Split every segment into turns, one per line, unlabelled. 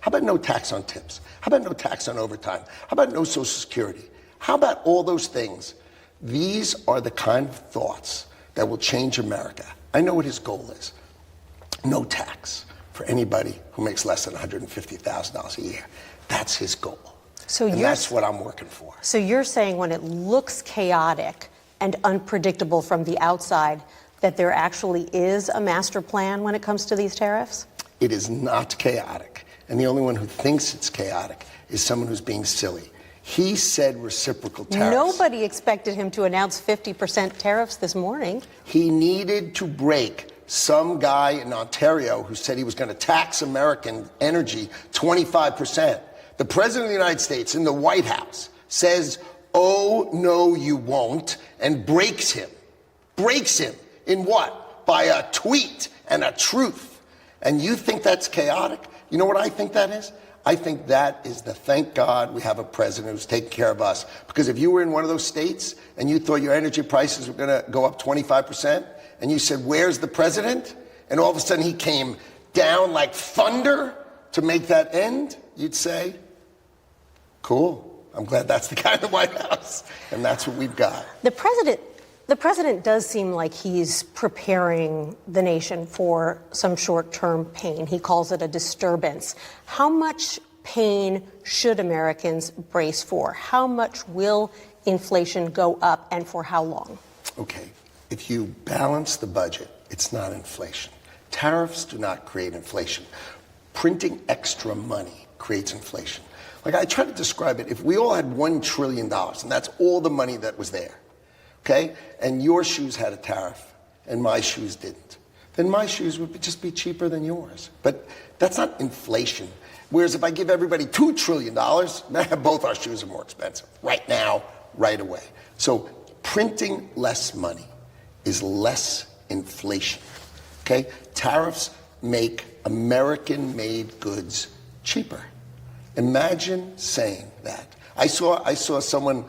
How about no tax on tips? How about no tax on overtime? How about no Social Security? How about all those things? These are the kind of thoughts that will change America. I know what his goal is. No tax for anybody who makes less than $150,000 a year. That's his goal. And that's what I'm working for.
So you're saying when it looks chaotic and unpredictable from the outside, that there actually is a master plan when it comes to these tariffs?
It is not chaotic. And the only one who thinks it's chaotic is someone who's being silly. He said reciprocal tariffs.
Nobody expected him to announce 50% tariffs this morning.
He needed to break some guy in Ontario who said he was going to tax American energy 25%. The President of the United States in the White House says, "Oh, no, you won't," and breaks him. Breaks him in what? By a tweet and a truth. And you think that's chaotic? You know what I think that is? I think that is the thank God we have a president who's taking care of us. Because if you were in one of those states and you thought your energy prices were going to go up 25%, and you said, "Where's the president?" and all of a sudden he came down like thunder to make that end, you'd say, cool. I'm glad that's the guy in the White House. And that's what we've got.
The president does seem like he's preparing the nation for some short-term pain. He calls it a disturbance. How much pain should Americans brace for? How much will inflation go up, and for how long?
Okay, if you balance the budget, it's not inflation. Tariffs do not create inflation. Printing extra money creates inflation. Like I try to describe it, if we all had $1 trillion, and that's all the money that was there, okay, and your shoes had a tariff and my shoes didn't, then my shoes would just be cheaper than yours. But that's not inflation. Whereas if I give everybody $2 trillion, both our shoes are more expensive right now, right away. So printing less money is less inflation, okay? Tariffs make American-made goods cheaper. Imagine saying that. I saw someone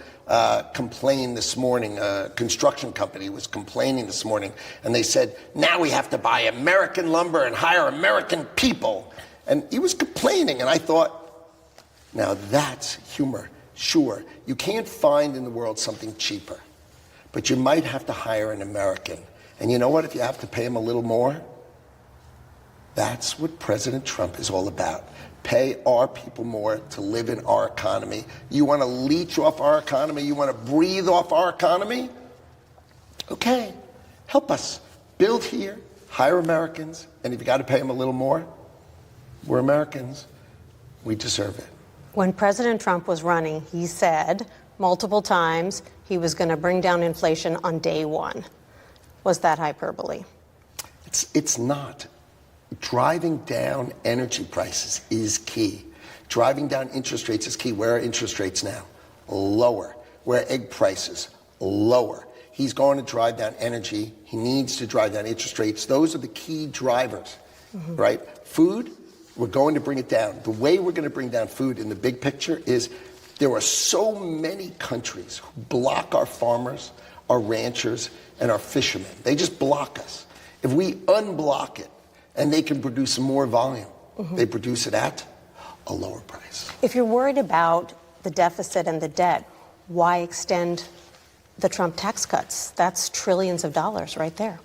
complain this morning, a construction company was complaining this morning, and they said, now we have to buy American lumber and hire American people. And he was complaining, and I thought, now that's humor. Sure, you can't find in the world something cheaper, but you might have to hire an American. And you know what? If you have to pay him a little more, that's what President Trump is all about. Pay our people more to live in our economy. You want to leech off our economy? You want to breathe off our economy? Okay, help us. Build here, hire Americans, and if you got to pay them a little more, we're Americans. We deserve it.
When President Trump was running, he said multiple times he was going to bring down inflation on day one. Was that hyperbole?
It's not. Driving down energy prices is key. Driving down interest rates is key. Where are interest rates now? Lower. Where are egg prices? Lower. He's going to drive down energy. He needs to drive down interest rates. Those are the key drivers, right? Food, we're going to bring it down. The way we're going to bring down food in the big picture is there are so many countries who block our farmers, our ranchers, and our fishermen. They just block us. If we unblock it, and they can produce more volume, they produce it at a lower price.
If you're worried about the deficit and the debt, why extend the Trump tax cuts? That's trillions of dollars right there.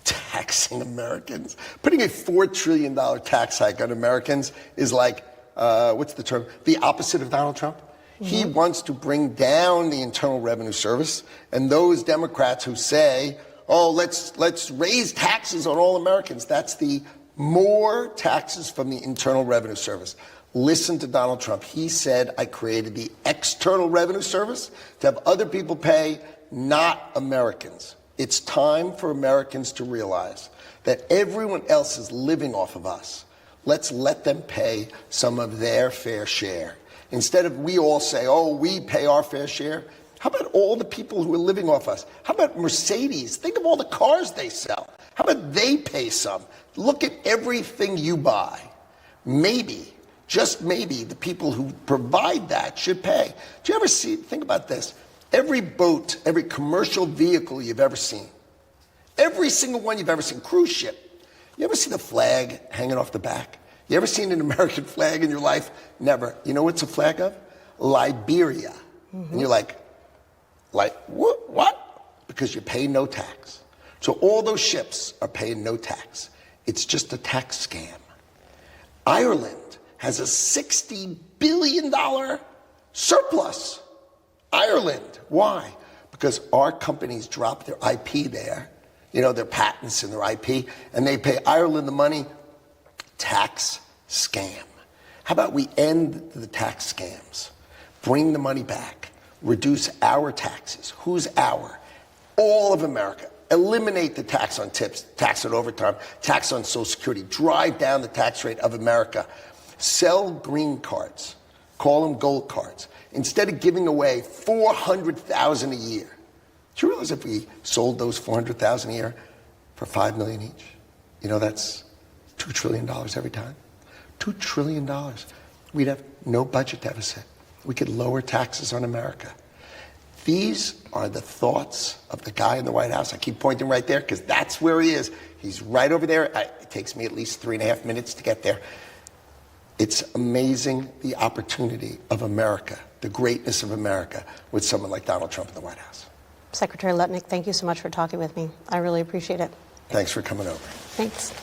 Taxing Americans. Putting a $4 trillion tax hike on Americans is like, what's the term? The opposite of Donald Trump. He wants to bring down the Internal Revenue Service, and those Democrats who say, oh, let's raise taxes on all Americans. That's the more taxes from the Internal Revenue Service. Listen to Donald Trump. He said, I created the External Revenue Service to have other people pay, not Americans. It's time for Americans to realize that everyone else is living off of us. Let's let them pay some of their fair share. Instead of we all say, oh, we pay our fair share. How about all the people who are living off us? How about Mercedes? Think of all the cars they sell. How about they pay some? Look at everything you buy. Maybe, just maybe, the people who provide that should pay. Do you ever think about this? Every boat, every commercial vehicle you've ever seen, every single one you've ever seen, cruise ship, you ever see the flag hanging off the back? You ever seen an American flag in your life? Never. You know what's a flag of? Liberia. And you're like, what? Because you pay no tax. So all those ships are paying no tax. It's just a tax scam. Ireland has a $60 billion surplus. Ireland. Why? Because our companies drop their IP there, their patents and their IP, and they pay Ireland the money. Tax scam. How about we end the tax scams, bring the money back, reduce our taxes? Who's our? All of America. Eliminate the tax on tips, tax on overtime, tax on Social Security. Drive down the tax rate of America. Sell green cards. Call them gold cards. Instead of giving away $400,000 a year. Do you realize if we sold those $400,000 a year for $5 million each? That's $2 trillion every time. $2 trillion. We'd have no budget deficit. We could lower taxes on America. These are the thoughts of the guy in the White House. I keep pointing right there because that's where he is. He's right over there. It takes me at least 3.5 minutes to get there. It's amazing the opportunity of America, the greatness of America, with someone like Donald Trump in the White House.
Secretary Lutnick, thank you so much for talking with me. I really appreciate it.
Thanks for coming over.
Thanks.